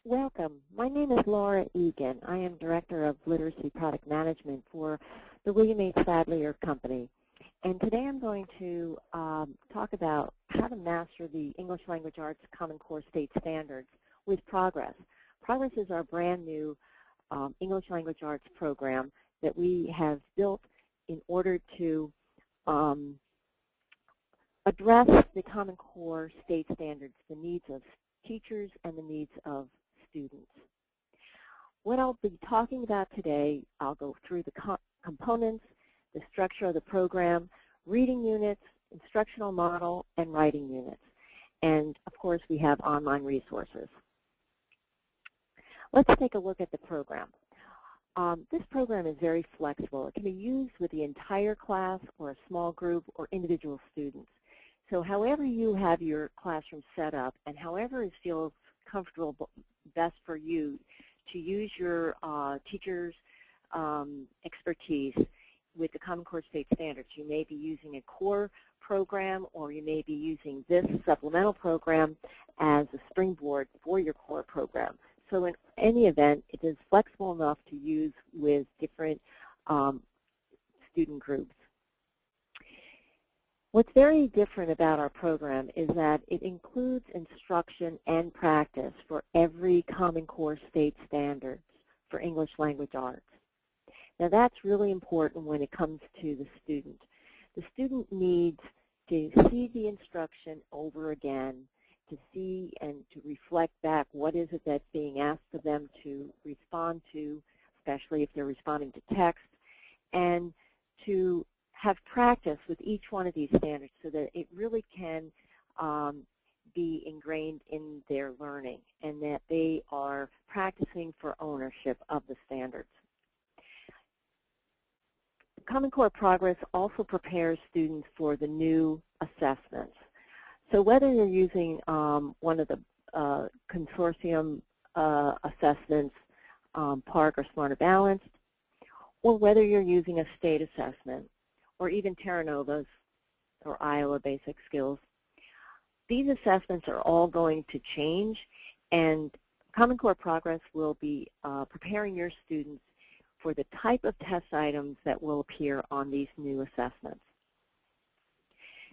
Welcome. My name is Laura Egan. I am Director of Literacy Product Management for the William H. Sadlier Company. And today I'm going to talk about how to master the English Language Arts Common Core State Standards with Progress. Progress is our brand new English Language Arts program that we have built in order to address the Common Core State Standards, the needs of teachers and the needs of students. What I'll be talking about today, I'll go through the components, the structure of the program, reading units, instructional model, and writing units. And of course, we have online resources. Let's take a look at the program. This program is very flexible. It can be used with the entire class or a small group or individual students. So however you have your classroom set up and however it feels comfortable best for you to use your teacher's expertise with the Common Core State Standards. You may be using a core program or you may be using this supplemental program as a springboard for your core program. So in any event, it is flexible enough to use with different student groups. What's very different about our program is that it includes instruction and practice for every Common Core State Standards for English Language Arts. Now that's really important when it comes to the student. The student needs to see the instruction over again, to see and to reflect back what is it that's being asked of them to respond to, especially if they're responding to text, and to have practice with each one of these standards so that it really can be ingrained in their learning and that they are practicing for ownership of the standards. Common Core Progress also prepares students for the new assessments. So whether you're using one of the consortium assessments, PARC or Smarter Balanced, or whether you're using a state assessment, or even Terra Nova's or Iowa Basic Skills. These assessments are all going to change, and Common Core Progress will be preparing your students for the type of test items that will appear on these new assessments.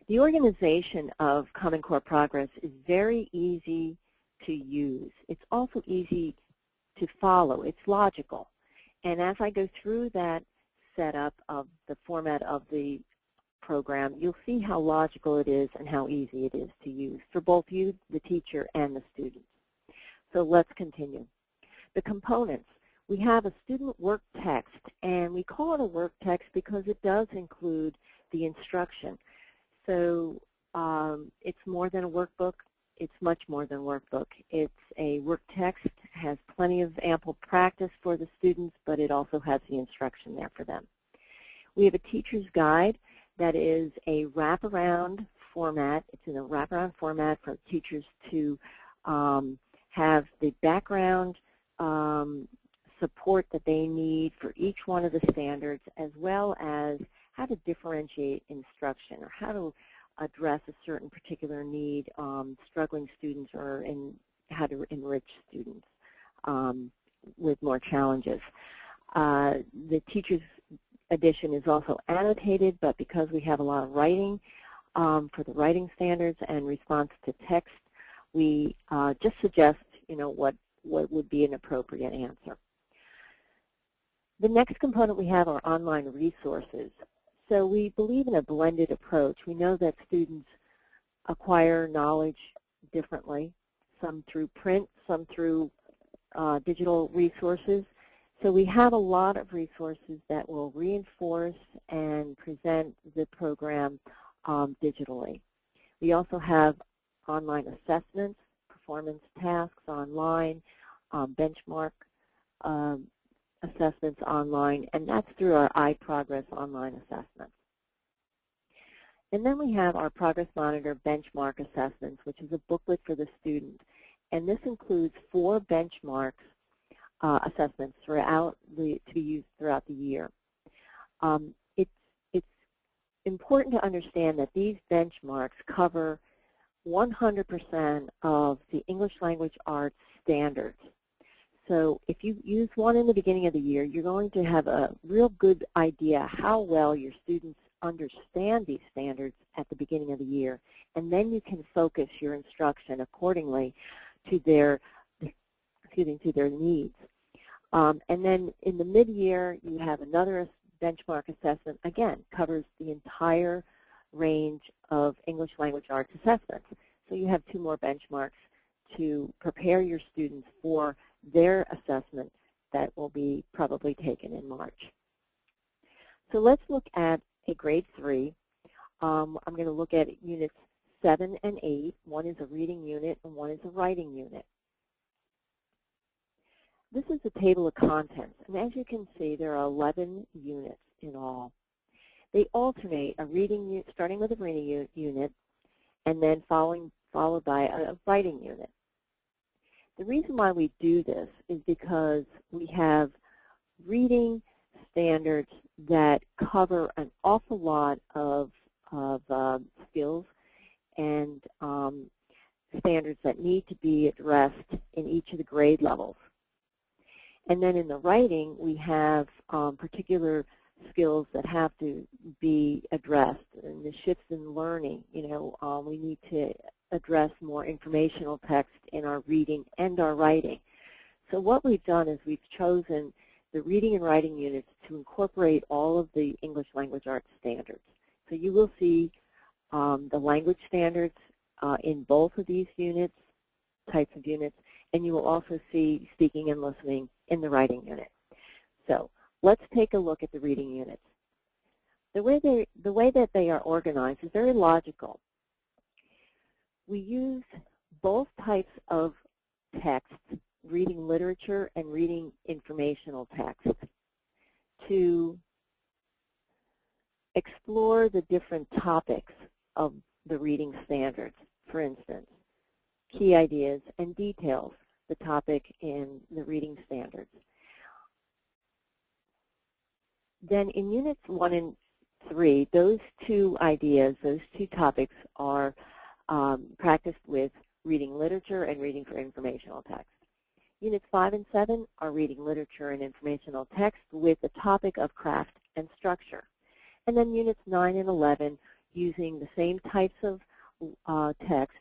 The organization of Common Core Progress is very easy to use. It's also easy to follow. It's logical. And as I go through that setup of the format of the program, you'll see how logical it is and how easy it is to use for both you, the teacher, and the student. So let's continue. The components. We have a student work text, and we call it a work text because it does include the instruction. So it's more than a workbook. It's much more than a workbook. It's a work text, has plenty of ample practice for the students, but it also has the instruction there for them. We have a teacher's guide that is a wraparound format. It's in a wraparound format for teachers to have the background support that they need for each one of the standards, as well as how to differentiate instruction or how to address a certain particular need, struggling students, or how to enrich students with more challenges. The teacher's edition is also annotated, but because we have a lot of writing for the writing standards and response to text, we just suggest what would be an appropriate answer. The next component we have are online resources. So we believe in a blended approach. We know that students acquire knowledge differently, some through print, some through digital resources. So we have a lot of resources that will reinforce and present the program digitally. We also have online assessments, performance tasks online, benchmark assessments online, and that's through our iProgress online assessments. And then we have our Progress Monitor benchmark assessments, which is a booklet for the student. And this includes 4 benchmarks assessments to be used throughout the year. It's important to understand that these benchmarks cover 100% of the English language arts standards So if you use one in the beginning of the year, you're going to have a real good idea how well your students understand these standards at the beginning of the year, and then you can focus your instruction accordingly to their, to their needs. And then in the mid-year, you have another benchmark assessment, again, covers the entire range of English language arts assessments. So you have 2 more benchmarks to prepare your students for their assessment that will be probably taken in March. So let's look at a grade 3. I'm going to look at units 7 and 8. One is a reading unit and one is a writing unit. This is a table of contents, and as you can see, there are 11 units in all. They alternate a reading unit, starting with a reading unit, and then followed by a writing unit. The reason why we do this is because we have reading standards that cover an awful lot of skills and standards that need to be addressed in each of the grade levels. And then in the writing, we have particular skills that have to be addressed. And the shifts in learning, we need to address more informational text in our reading and our writing. So what we've done is we've chosen the reading and writing units to incorporate all of the English language arts standards. So you will see the language standards in both of these units, types of units, and you will also see speaking and listening in the writing unit. So let's take a look at the reading units. The way that they are organized is very logical. We use both types of text, reading literature and reading informational text, to explore the different topics of the reading standards. For instance, key ideas and details, the topic in the reading standards. Then in units 1 and 3, those 2 ideas, those 2 topics are practiced with reading literature and reading for informational text. Units 5 and 7 are reading literature and informational text with the topic of craft and structure. And then units 9 and 11, using the same types of text,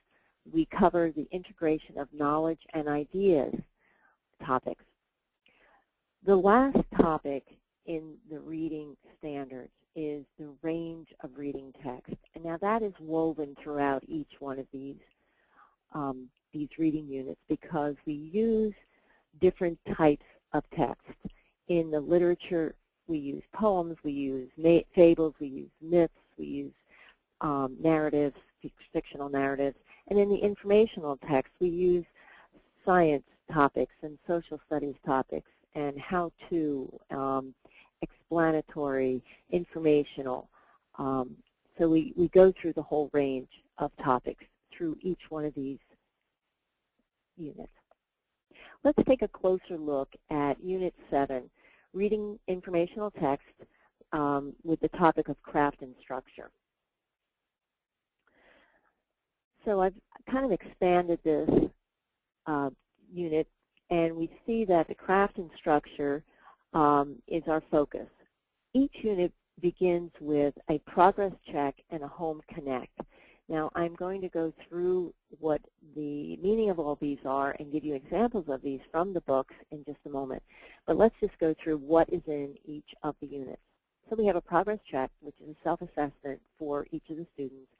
we cover the integration of knowledge and ideas topics. The last topic in the reading standards is the range of reading text. And now that is woven throughout each one of these reading units because we use different types of text. In the literature, we use poems, we use fables, we use myths, we use narratives, fictional narratives. And in the informational text, we use science topics and social studies topics and how-to, explanatory, informational. So we go through the whole range of topics through each one of these units. Let's take a closer look at Unit 7, Reading Informational Text with the topic of craft and structure. So I've kind of expanded this unit, and we see that the craft and structure is our focus. Each unit begins with a progress check and a home connect. Now I'm going to go through what the meaning of all these are and give you examples of these from the books in just a moment. But let's just go through what is in each of the units. So we have a progress check, which is a self-assessment for each of the students,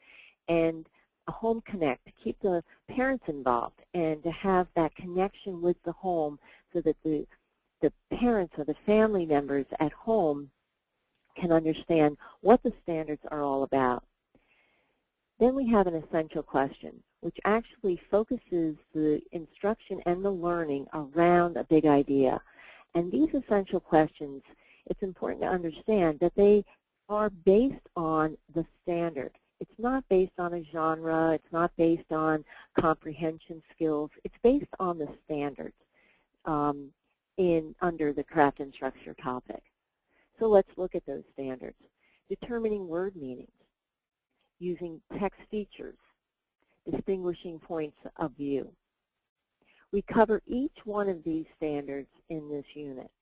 and a home connect to keep the parents involved and to have that connection with the home so that the parents or the family members at home can understand what the standards are all about. Then we have an essential question, which actually focuses the instruction and the learning around a big idea. And these essential questions, it's important to understand that they are based on the standard. It's not based on a genre. It's not based on comprehension skills. It's based on the standards under the craft and structure topic. So let's look at those standards. Determining word meanings, using text features, distinguishing points of view. We cover each one of these standards in this unit.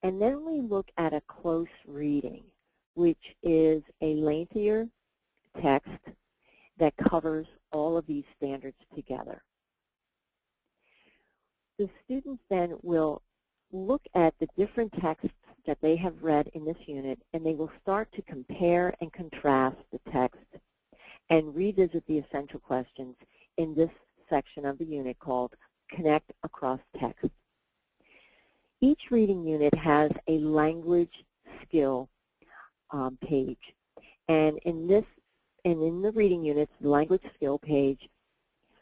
And then we look at a close reading, which is a lengthier text that covers all of these standards together. The students then will look at the different texts that they have read in this unit, and they will start to compare and contrast the text and revisit the essential questions in this section of the unit called Connect Across Text. Each reading unit has a language skill page, and in the reading units, the language skill page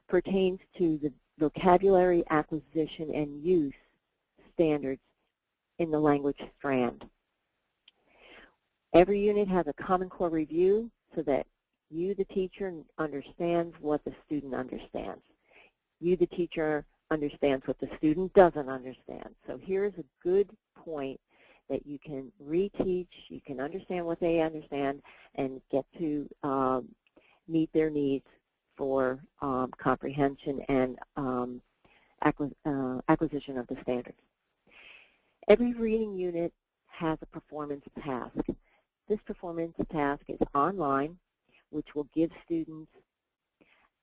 pertains to the vocabulary acquisition and use standards in the language strand. Every unit has a Common Core review so that you, the teacher, understands what the student understands. You, the teacher, understands what the student doesn't understand. So here's a good point that you can reteach, you can understand what they understand, and get to meet their needs for comprehension and acquisition of the standards. Every reading unit has a performance task. This performance task is online, which will give students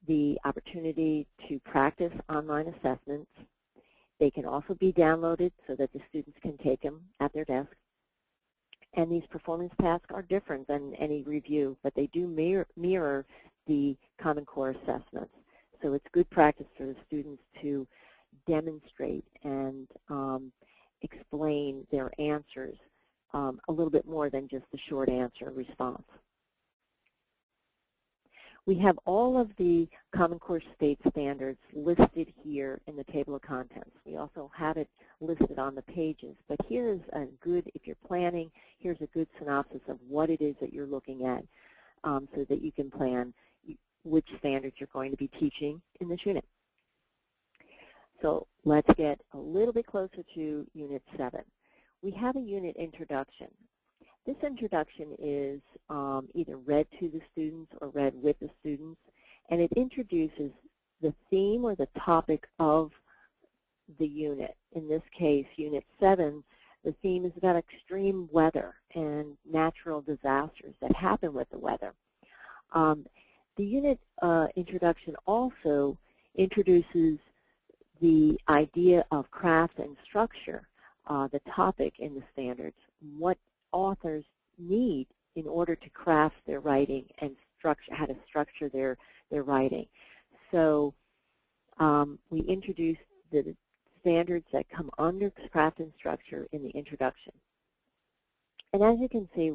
the opportunity to practice online assessments. They can also be downloaded so that the students can take them at their desk. And these performance tasks are different than any review, but they do mirror the Common Core assessments. So it's good practice for the students to demonstrate and explain their answers a little bit more than just the short answer response. We have all of the Common Core state standards listed here in the table of contents. We also have it listed on the pages, but here's a good, if you're planning, here's a good synopsis of what it is that you're looking at so that you can plan which standards you're going to be teaching in this unit. So let's get a little bit closer to Unit 7. We have a unit introduction. This introduction is either read to the students or read with the students, and it introduces the theme or the topic of the unit. In this case, Unit 7, the theme is about extreme weather and natural disasters that happen with the weather. The unit introduction also introduces the idea of craft and structure, the topic in the standards, what authors need in order to craft their writing and how to structure their writing. So we introduced the standards that come under craft and structure in the introduction. And as you can see,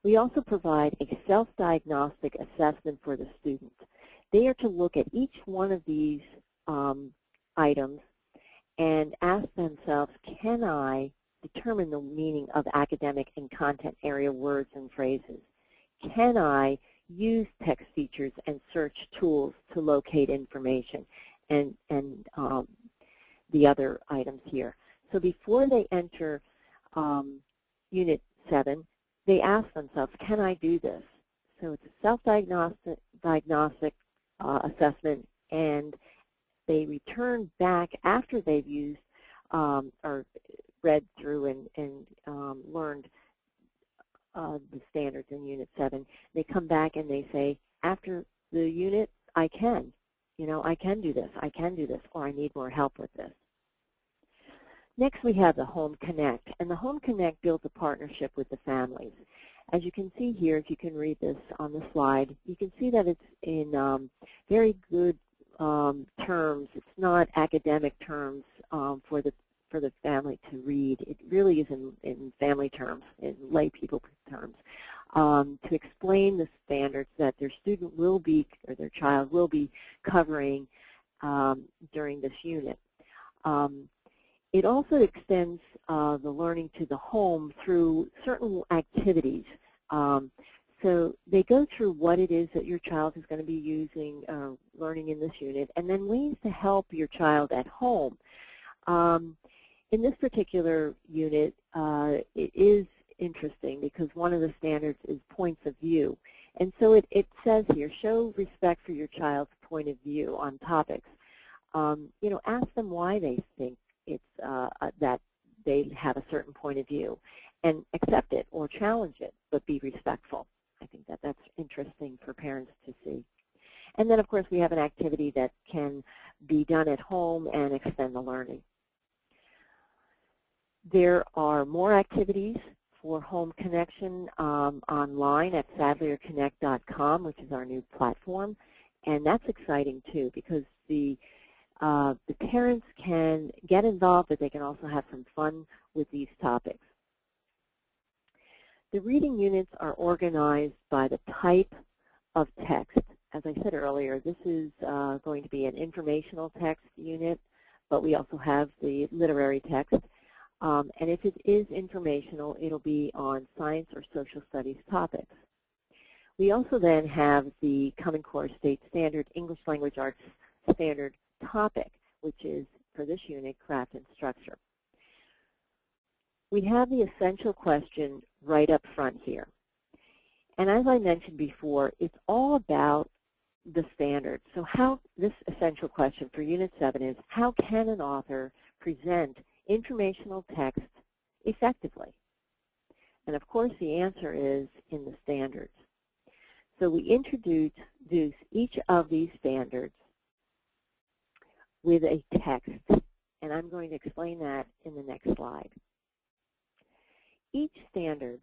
we also provide a self-diagnostic assessment for the student. They are to look at each one of these items and ask themselves, can I determine the meaning of academic and content area words and phrases? Can I use text features and search tools to locate information and the other items here? So before they enter Unit 7, they ask themselves, can I do this? So it's a self-diagnostic assessment, and they return back after they've used or read through and learned the standards in Unit 7. They come back and they say, after the unit, I can do this, or I need more help with this. Next, we have the Home Connect, and the Home Connect builds a partnership with the families. As you can see here, if you can read this on the slide, you can see that it's in very good terms. It's not academic terms for the family to read. It really is in family terms, in lay people terms, to explain the standards that their student will be, or their child will be covering during this unit. It also extends the learning to the home through certain activities. So they go through what it is that your child is going to be using, learning in this unit, and then ways to help your child at home. In this particular unit, it is interesting because one of the standards is points of view. And so it says here, show respect for your child's point of view on topics. you know, ask them why they think it's that they have a certain point of view, and accept it or challenge it, but be respectful. I think that that's interesting for parents to see. And then, of course, we have an activity that can be done at home and extend the learning. There are more activities for home connection online at sadlerconnect.com, which is our new platform. And that's exciting, too, because the parents can get involved, but they can also have some fun with these topics. The reading units are organized by the type of text. As I said earlier, this is going to be an informational text unit, but we also have the literary text. And if it is informational, it'll be on science or social studies topics. We also then have the Common Core State Standard English Language Arts Standard topic, which is, for this unit, craft and structure. We have the essential question right up front here. And as I mentioned before, it's all about the standard. So how, this essential question for Unit 7 is, how can an author present informational text effectively? And of course, the answer is in the standards. So we introduce each of these standards with a text, and I'm going to explain that in the next slide. Each standard,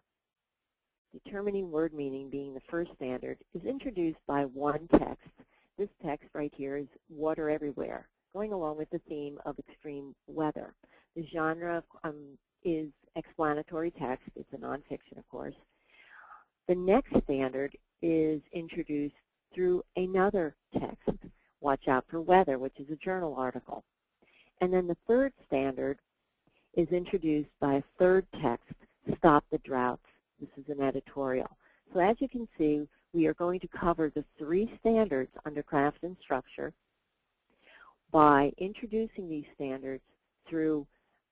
determining word meaning being the first standard, is introduced by one text. This text right here is water everywhere, going along with the theme of extreme weather. The genre is explanatory text. It's a nonfiction, of course. The next standard is introduced through another text, Watch Out for Weather, which is a journal article. And then the third standard is introduced by a third text, Stop the Droughts. This is an editorial. So as you can see, we are going to cover the three standards under craft and structure by introducing these standards through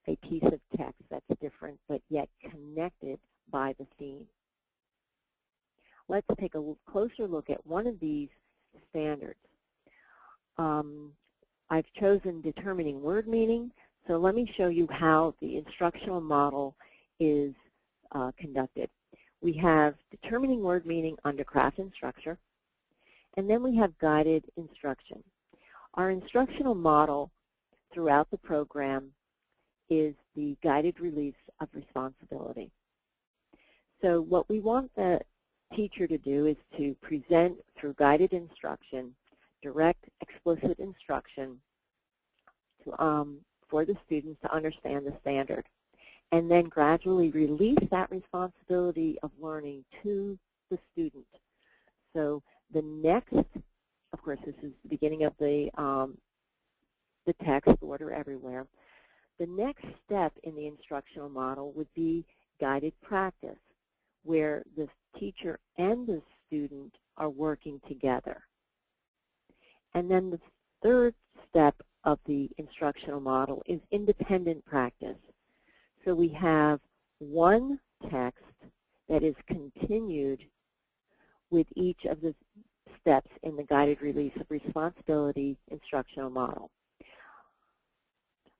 a piece of text that's different but yet connected by the theme. Let's take a closer look at one of these standards. I've chosen determining word meaning, so let me show you how the instructional model is conducted. We have determining word meaning under craft and structure, and then we have guided instruction. Our instructional model throughout the program is the guided release of responsibility. So what we want the teacher to do is to present through guided instruction, direct, explicit instruction to, for the students to understand the standard, and then gradually release that responsibility of learning to the student. So the next, of course, this is the beginning of the text, Order Everywhere. The next step in the instructional model would be guided practice, where the teacher and the student are working together. And then the third step of the instructional model is independent practice. So we have one text that is continued with each of the steps in the guided release of responsibility instructional model.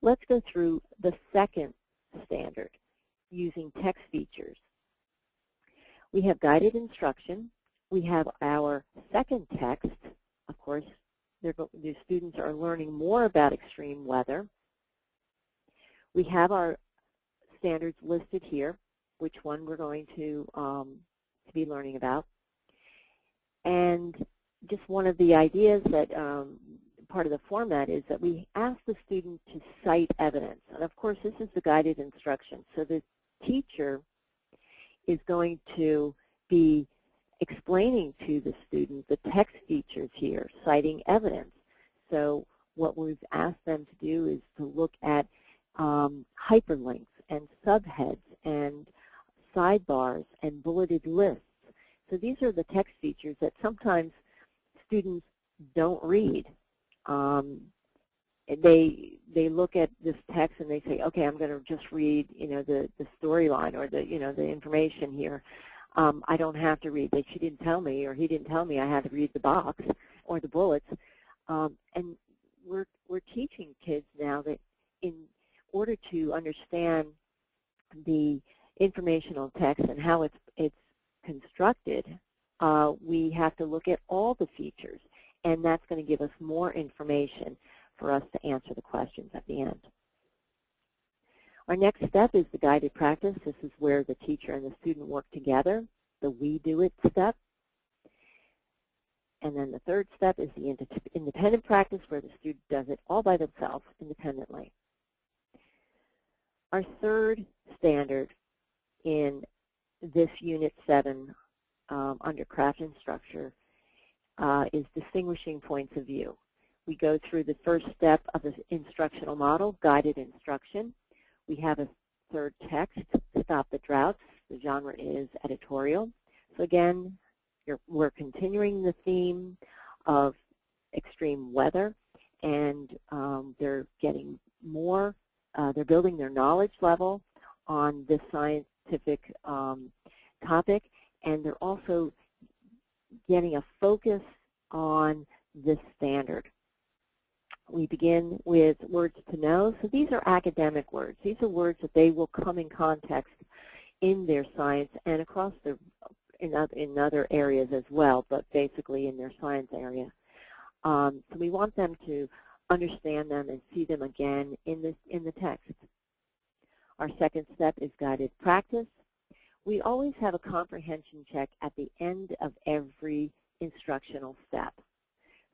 Let's go through the second standard using text features. We have guided instruction. We have our second text. Of course, the students are learning more about extreme weather. We have our standards listed here, which one we're going to be learning about. And just one of the ideas that part of the format is that we ask the student to cite evidence. And of course, this is the guided instruction. So the teacher is going to be explaining to the student the text features here, citing evidence. So what we've asked them to do is to look at hyperlinks and subheads and sidebars and bulleted lists. So these are the text features that sometimes students don't read. They look at this text and they say, okay, I'm going to just read, the storyline or the information here. I don't have to read that. She didn't tell me, or he didn't tell me I had to read the box or the bullets. And we're teaching kids now that in order to understand the informational text and how it's constructed, we have to look at all the features, and that's going to give us more information for us to answer the questions at the end. Our next step is the guided practice. This is where the teacher and the student work together, the we do it step. And then the third step is the independent practice, where the student does it all by themselves independently. Our third standard in this Unit 7 under craft and structure is distinguishing points of view. We go through the first step of the instructional model, guided instruction. We have a third text, Stop the Droughts. The genre is editorial. So again, we're continuing the theme of extreme weather, and they're getting more, they're building their knowledge level on this scientific topic, and they're also getting a focus on this standard. We begin with words to know. So these are academic words. These are words that they will come in context in their science and across the in other areas as well, but basically in their science area. So we want them to understand them and see them again in the text. Our second step is guided practice. We always have a comprehension check at the end of every instructional step.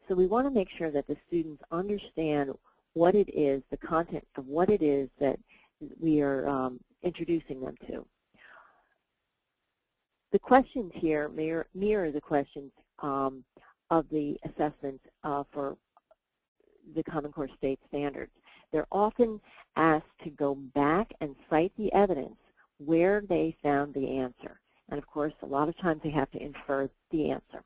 So we want to make sure that the students understand what it is, the content of what it is that we are introducing them to. The questions here mirror the questions of the assessments for the Common Core State Standards. They're often asked to go back and cite the evidence where they found the answer. And of course, a lot of times they have to infer the answer.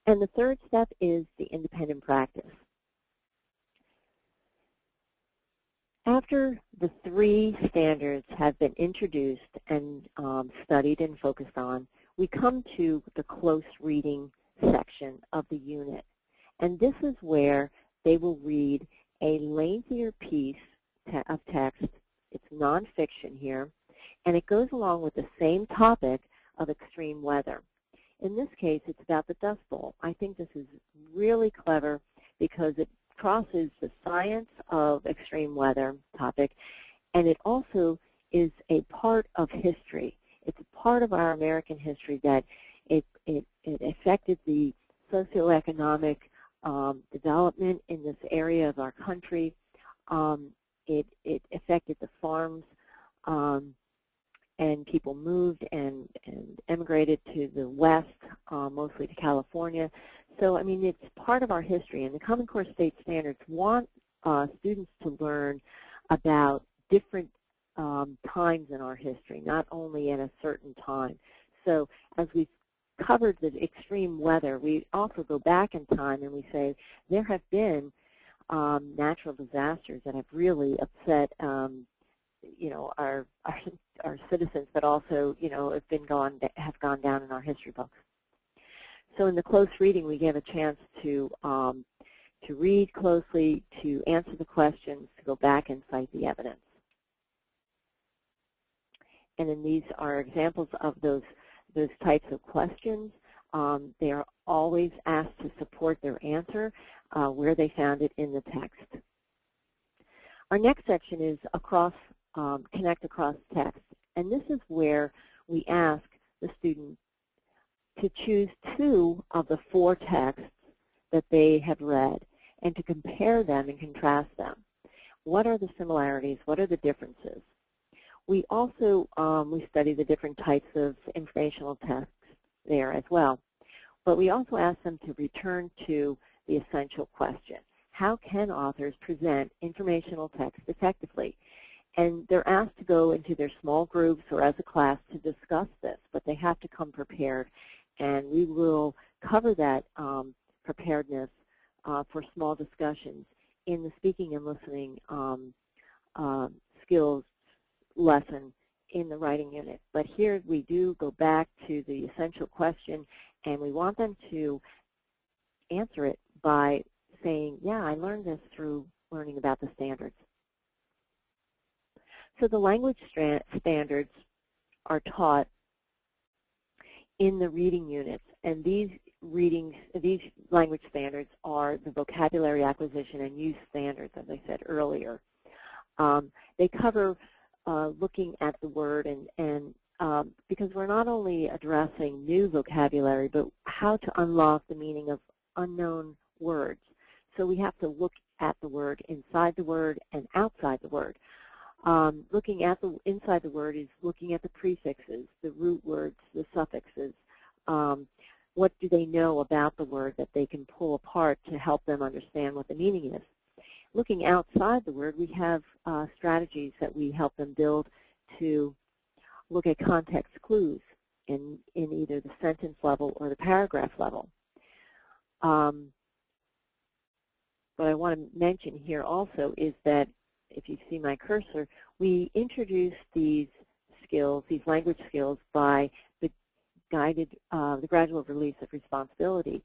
And the third step is the independent practice. After the three standards have been introduced and studied and focused on, we come to the close reading section of the unit. And this is where they will read a lengthier piece of text. It's nonfiction here, and it goes along with the same topic of extreme weather. In this case, it's about the Dust Bowl. I think this is really clever because it crosses the science of extreme weather topic, and it also is a part of history. It's a part of our American history that it affected the socioeconomic development in this area of our country. It affected the farms, and people moved and emigrated to the west, mostly to California. So, I mean, it's part of our history, and the Common Core State Standards want students to learn about different times in our history, not only at a certain time. So, as we've covered the extreme weather, we also go back in time and we say there have been natural disasters that have really upset, you know, our citizens, but also, you know, have gone down in our history books. So in the close reading, we get a chance to read closely, to answer the questions, to go back and cite the evidence. And then these are examples of those types of questions. They are always asked to support their answer where they found it in the text. Our next section is connect across text. And this is where we ask the student to choose 2 of the 4 texts that they have read and to compare them and contrast them. What are the similarities? What are the differences? We also we study the different types of informational texts there as well. But we also ask them to return to the essential question. How can authors present informational text effectively? And they're asked to go into their small groups or as a class to discuss this, but they have to come prepared. And we will cover that preparedness for small discussions in the speaking and listening skills lesson in the writing unit. But here we do go back to the essential question, and we want them to answer it by saying, yeah, I learned this through learning about the standards. So the language standards are taught in the reading units, and these language standards are the vocabulary acquisition and use standards, as I said earlier. They cover looking at the word and because we're not only addressing new vocabulary, but how to unlock the meaning of unknown words. So we have to look at the word, inside the word, and outside the word. Looking at the inside the word is looking at the prefixes, the root words, the suffixes. What do they know about the word that they can pull apart to help them understand what the meaning is? Looking outside the word, we have strategies that we help them build to look at context clues in either the sentence level or the paragraph level. What I want to mention here also is that if you see my cursor, we introduce these skills, these language skills, by the the gradual release of responsibility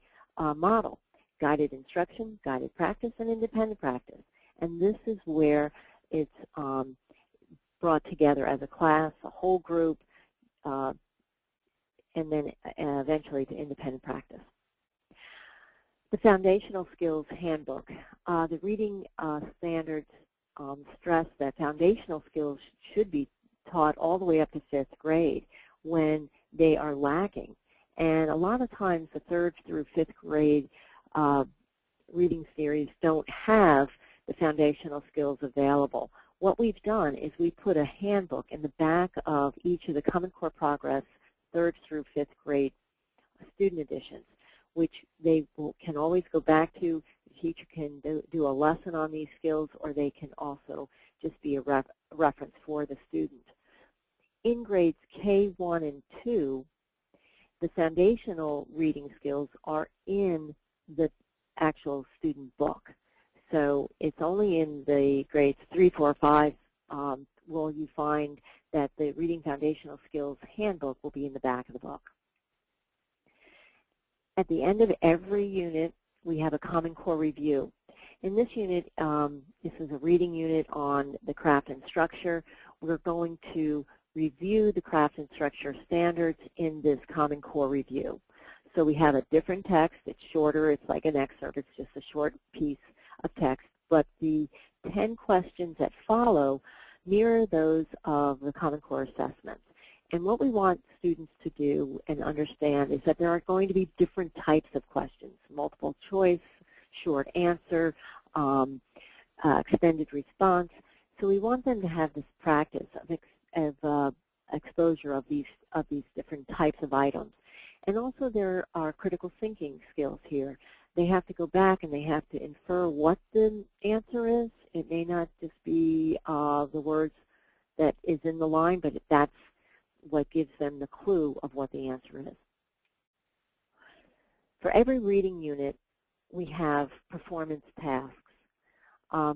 model. Guided instruction, guided practice, and independent practice. And this is where it's brought together as a class, a whole group, and then eventually to independent practice. The Foundational Skills Handbook. The reading standards stress that foundational skills should be taught all the way up to 5th grade when they are lacking. And a lot of times the 3rd through 5th grade reading series don't have the foundational skills available. What we've done is we put a handbook in the back of each of the Common Core Progress 3rd through 5th grade student editions, which they can always go back to. The teacher can do a lesson on these skills, or they can also just be a reference for the student. In grades K1 and 2, the foundational reading skills are in the actual student book. So it's only in the grades 3, 4, 5 will you find that the Reading Foundational Skills Handbook will be in the back of the book. At the end of every unit, we have a Common Core review. In this unit, this is a reading unit on the craft and structure. We're going to review the craft and structure standards in this Common Core review. So we have a different text. It's shorter. It's like an excerpt. It's just a short piece of text. But the 10 questions that follow mirror those of the Common Core assessments. And what we want students to do and understand is that there are going to be different types of questions: multiple choice, short answer, extended response. So we want them to have this practice of exposure of these different types of items. And also there are critical thinking skills here. They have to go back and they have to infer what the answer is. It may not just be the words that is in the line, but that's what gives them the clue of what the answer is. For every reading unit, we have performance tasks.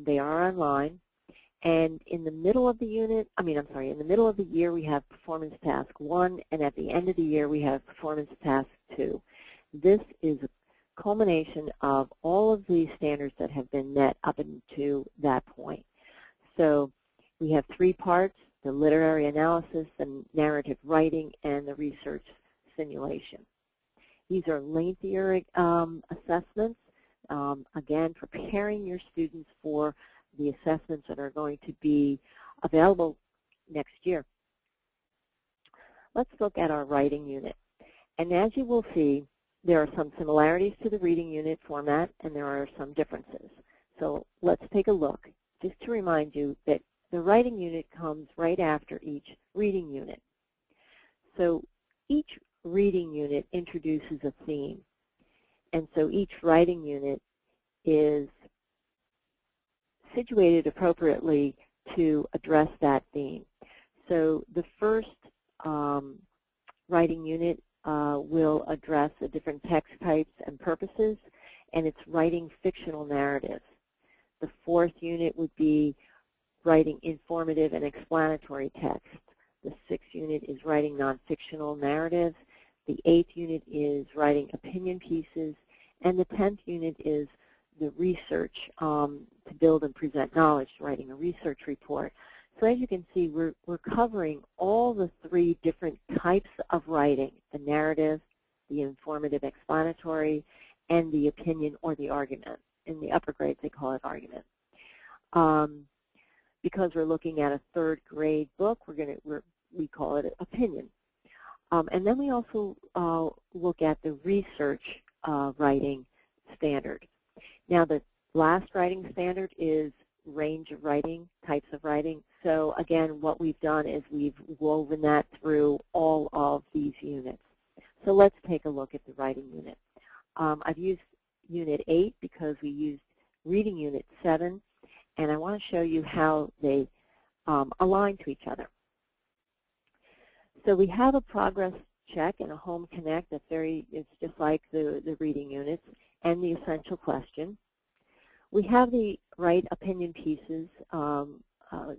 They are online. And in the middle of the unit, in the middle of the year, we have performance task 1, and at the end of the year, we have performance task 2. This is a culmination of all of the standards that have been met up into that point. So we have 3 parts: the literary analysis, the narrative writing, and the research simulation. These are lengthier assessments, again, preparing your students for the assessments that are going to be available next year. Let's look at our writing unit. And as you will see, there are some similarities to the reading unit format, and there are some differences. So let's take a look, just to remind you that the writing unit comes right after each reading unit. So each reading unit introduces a theme. And so each writing unit is situated appropriately to address that theme. So the first writing unit will address the different text types and purposes, and it's writing fictional narratives. The 4th unit would be writing informative and explanatory text. The 6th unit is writing non-fictional narratives. The 8th unit is writing opinion pieces. And the 10th unit is the research to build and present knowledge, writing a research report. So as you can see, we're covering all the 3 different types of writing: the narrative, the informative explanatory, and the opinion or the argument. In the upper grades, they call it argument. Because we're looking at a 3rd grade book, we call it opinion. And then we also look at the research writing standard. Now, the last writing standard is range of writing, types of writing. So again, what we've done is we've woven that through all of these units. So let's take a look at the writing unit. I've used Unit 8 because we used Reading Unit 7, and I want to show you how they align to each other. So we have a progress check and a home connect. It's just like the reading units, and the essential question. We have the write opinion pieces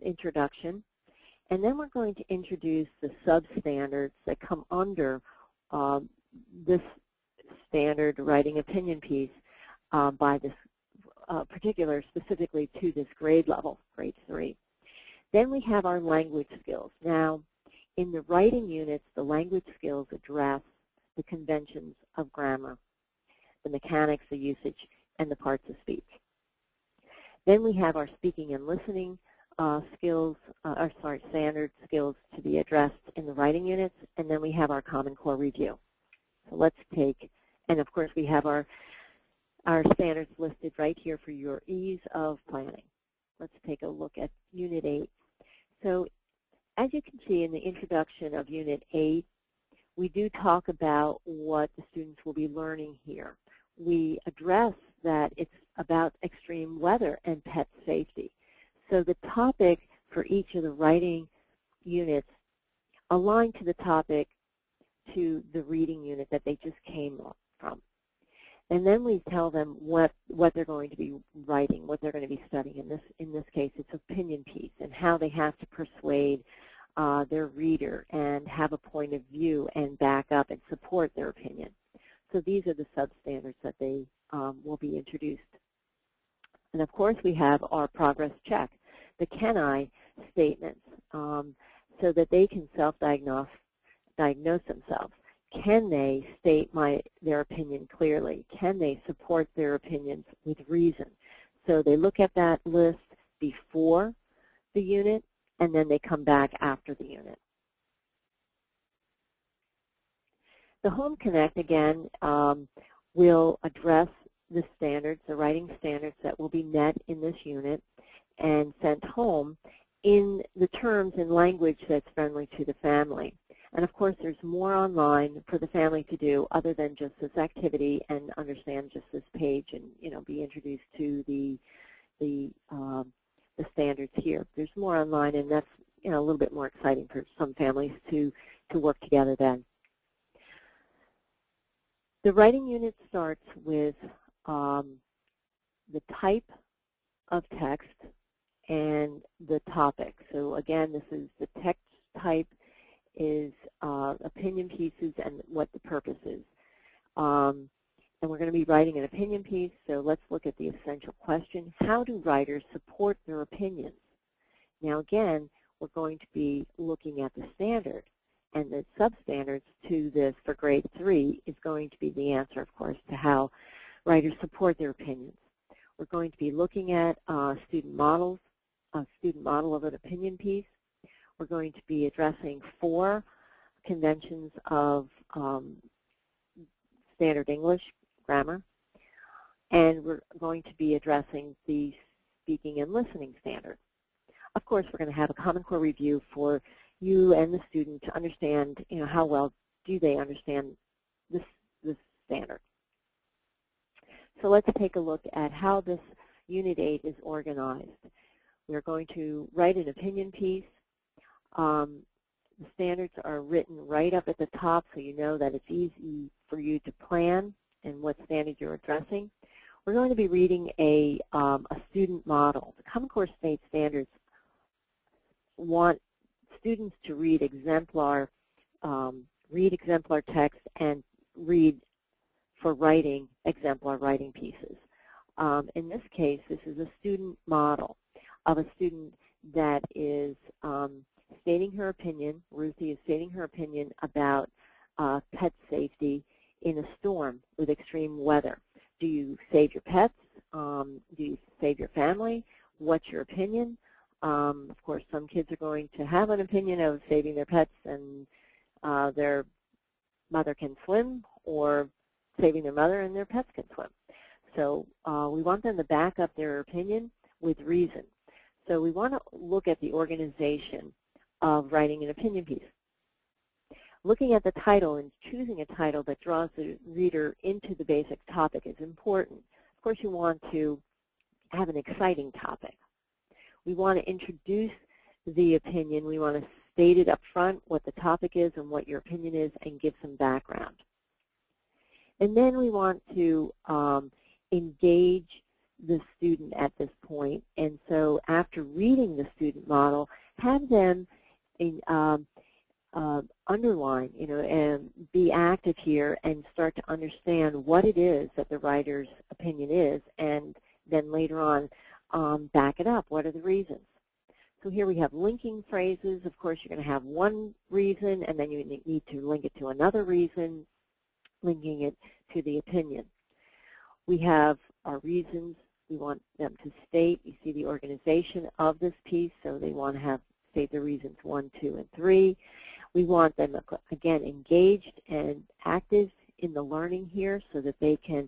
introduction, and then we're going to introduce the substandards that come under this standard writing opinion piece by this particular, specifically to this grade level, grade 3. Then we have our language skills. Now, in the writing units, the language skills address the conventions of grammar, the mechanics, the usage, and the parts of speech. Then we have our speaking and listening standard skills to be addressed in the writing units, and then we have our Common Core review. So let's take, and of course we have our standards listed right here for your ease of planning. Let's take a look at Unit 8. So as you can see in the introduction of Unit 8, we do talk about what the students will be learning here. We address that it's about extreme weather and pet safety. So the topic for each of the writing units align to the topic to the reading unit that they just came from. And then we tell them what they're going to be writing, what they're going to be studying. In this case, it's opinion piece, and how they have to persuade their reader and have a point of view and back up and support their opinion. So these are the substandards that they will be introduced. And of course, we have our progress check, the can I statements, so that they can self-diagnose themselves. Can they state their opinion clearly? Can they support their opinions with reason? So they look at that list before the unit, and then they come back after the unit. The Home Connect, again, will address the standards, the writing standards that will be met in this unit and sent home in the terms and language that's friendly to the family. And of course, there's more online for the family to do other than just this activity and understand just this page and, you know, be introduced to the standards here. There's more online, and that's, you know, a little bit more exciting for some families to work together then. The writing unit starts with the type of text and the topic. So again, this is the text type is opinion pieces and what the purpose is. And we're going to be writing an opinion piece, so let's look at the essential question. How do writers support their opinions? Now again, we're going to be looking at the standard, and the substandards to this for grade 3 is going to be the answer, of course, to how writers support their opinions. We're going to be looking at student models, a student model of an opinion piece. We're going to be addressing 4 conventions of standard English grammar, and we're going to be addressing the speaking and listening standard. Of course, we're going to have a Common Core review for you and the student to understand, you know, how well do they understand this standard. So let's take a look at how this Unit 8 is organized. We're going to write an opinion piece. The standards are written right up at the top, so you know that it's easy for you to plan and what standard you're addressing. We're going to be reading a student model. The Common Core State Standards want students to read exemplar text and read for writing exemplar writing pieces. In this case, this is a student model of a student that is stating her opinion. Ruthie is stating her opinion about pet safety in a storm with extreme weather. Do you save your pets? Do you save your family? What's your opinion? Of course, some kids are going to have an opinion of saving their pets and their mother can swim, or saving their mother and their pets can swim. So we want them to back up their opinion with reason. So we want to look at the organization of writing an opinion piece. Looking at the title and choosing a title that draws the reader into the basic topic is important. Of course, you want to have an exciting topic. We want to introduce the opinion. We want to state it up front, what the topic is and what your opinion is, and give some background. And then we want to engage the student at this point. And so after reading the student model, have them underline, and be active here and start to understand what it is that the writer's opinion is, and then later on back it up. What are the reasons? So here we have linking phrases. Of course, you're going to have one reason, and then you need to link it to another reason, linking it to the opinion. We have our reasons. We want them to state. You see the organization of this piece, so they want to state the reasons 1, 2, and 3. We want them, again, engaged and active in the learning here so that they can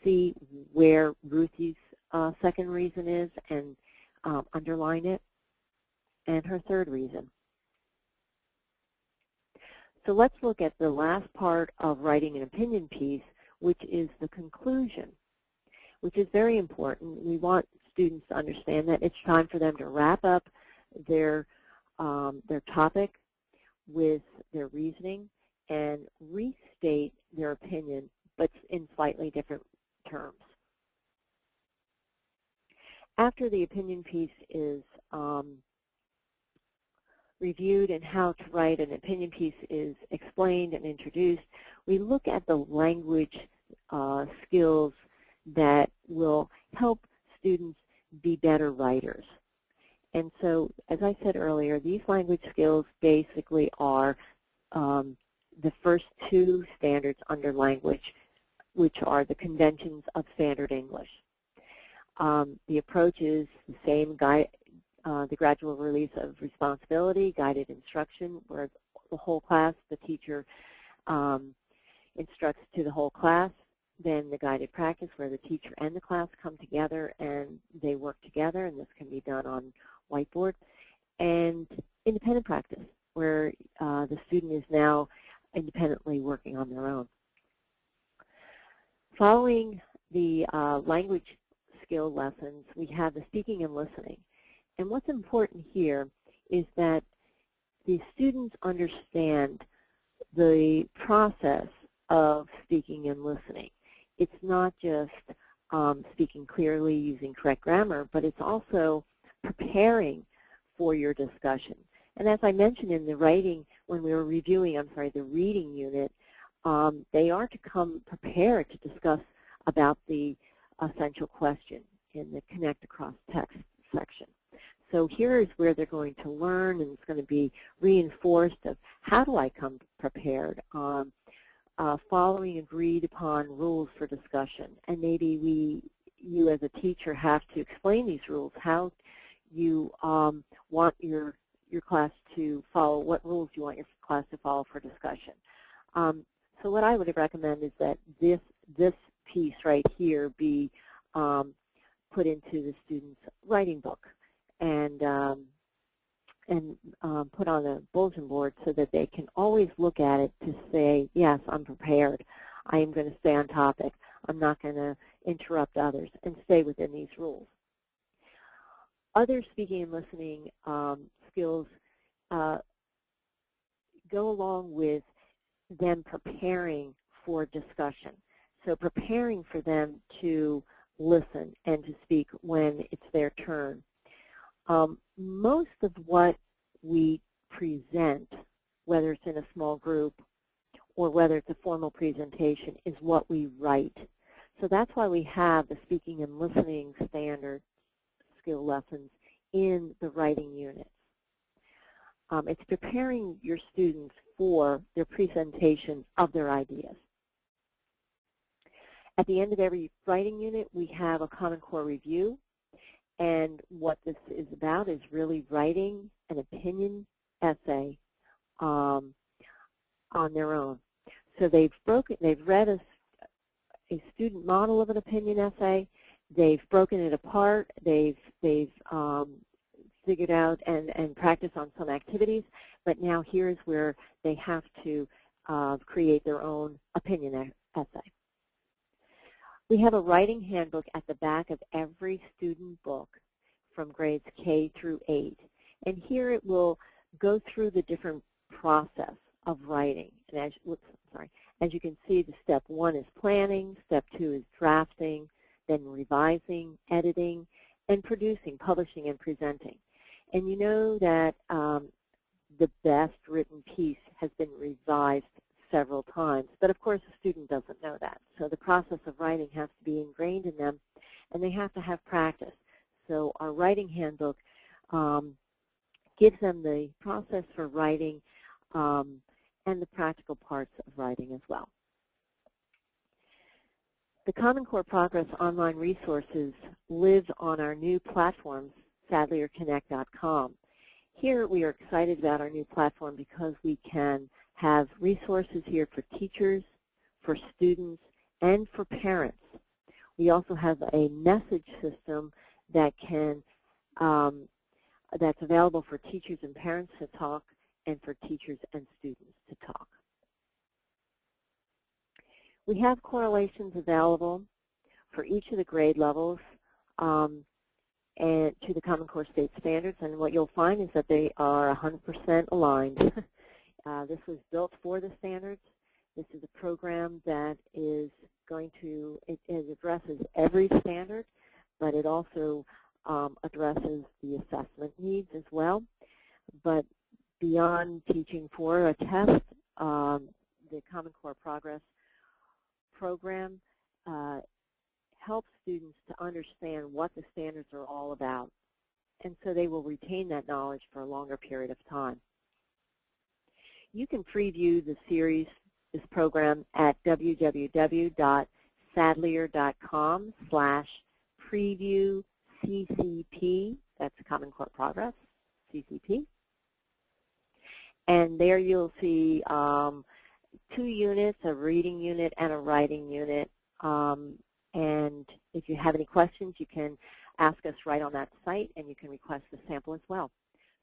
see where Ruthie's second reason is and underline it, and her third reason. So let's look at the last part of writing an opinion piece, which is the conclusion, which is very important. We want students to understand that it's time for them to wrap up their topic with their reasoning and restate their opinion, but in slightly different terms. After the opinion piece is reviewed and how to write an opinion piece is explained and introduced, we look at the language skills that will help students be better writers. And so, as I said earlier, these language skills basically are the first two standards under language, which are the conventions of standard English. The approach is the same, the gradual release of responsibility, guided instruction, where the whole class, the teacher instructs to the whole class. Then the guided practice, where the teacher and the class come together and they work together, and this can be done on whiteboard. And independent practice, where the student is now independently working on their own. Following the language skill lessons, we have the speaking and listening. And what's important here is that the students understand the process of speaking and listening. It's not just speaking clearly using correct grammar, but it's also preparing for your discussion. And as I mentioned in the writing, when we were reviewing, the reading unit, they are to come prepared to discuss about the essential question in the Connect Across Text section. So here is where they're going to learn, and it's going to be reinforced of how do I come prepared, following agreed upon rules for discussion. And maybe you as a teacher have to explain these rules, how you want your class to follow, what rules you want your class to follow for discussion. So what I would recommend is that this piece right here be put into the student's writing book and put on a bulletin board so that they can always look at it to say, yes, I'm prepared. I am going to stay on topic. I'm not going to interrupt others, and stay within these rules. Other speaking and listening skills go along with them preparing for discussion. So preparing for them to listen and to speak when it's their turn. Most of what we present, whether it's in a small group or whether it's a formal presentation, is what we write. So that's why we have the speaking and listening standard skill lessons in the writing unit. It's preparing your students for their presentation of their ideas. At the end of every writing unit, we have a Common Core review, and what this is about is really writing an opinion essay on their own. So they've read a student model of an opinion essay, they've broken it apart, they've figured out and practiced on some activities, but now here's where they have to create their own opinion essay. We have a writing handbook at the back of every student book from grades K through 8. And here it will go through the different process of writing. And as you can see, the step 1 is planning, step 2 is drafting, then revising, editing, and producing, publishing, and presenting. And you know that the best written piece has been revised several times, but of course the student doesn't know that. So the process of writing has to be ingrained in them, and they have to have practice. So our writing handbook gives them the process for writing and the practical parts of writing as well. The Common Core Progress online resources live on our new platforms, sadlierconnect.com. Here we are excited about our new platform because we can have resources here for teachers, for students, and for parents. We also have a message system that that's available for teachers and parents to talk and for teachers and students to talk. We have correlations available for each of the grade levels and to the Common Core State Standards, and what you'll find is that they are 100% aligned. This was built for the standards. This is a program that is going to, it addresses every standard, but it also addresses the assessment needs as well. But beyond teaching for a test, the Common Core Progress program helps students to understand what the standards are all about, and so they will retain that knowledge for a longer period of time. You can preview the series, this program, at www.sadlier.com/preview-CCP. That's Common Core Progress, CCP. And there you'll see 2 units, a reading unit and a writing unit. And if you have any questions, you can ask us right on that site, and you can request the sample as well.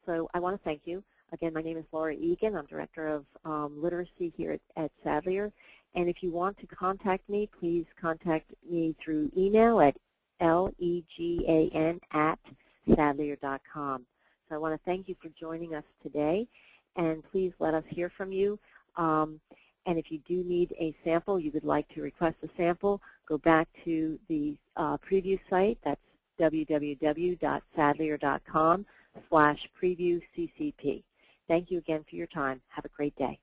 So I want to thank you. Again, my name is Laura Egan. I'm Director of Literacy here at Sadlier. And if you want to contact me, please contact me through email at legan@sadlier.com. So I want to thank you for joining us today, and please let us hear from you. And if you do need a sample, you would like to request a sample, go back to the preview site. That's www.sadlier.com/preview-CCP. Thank you again for your time. Have a great day.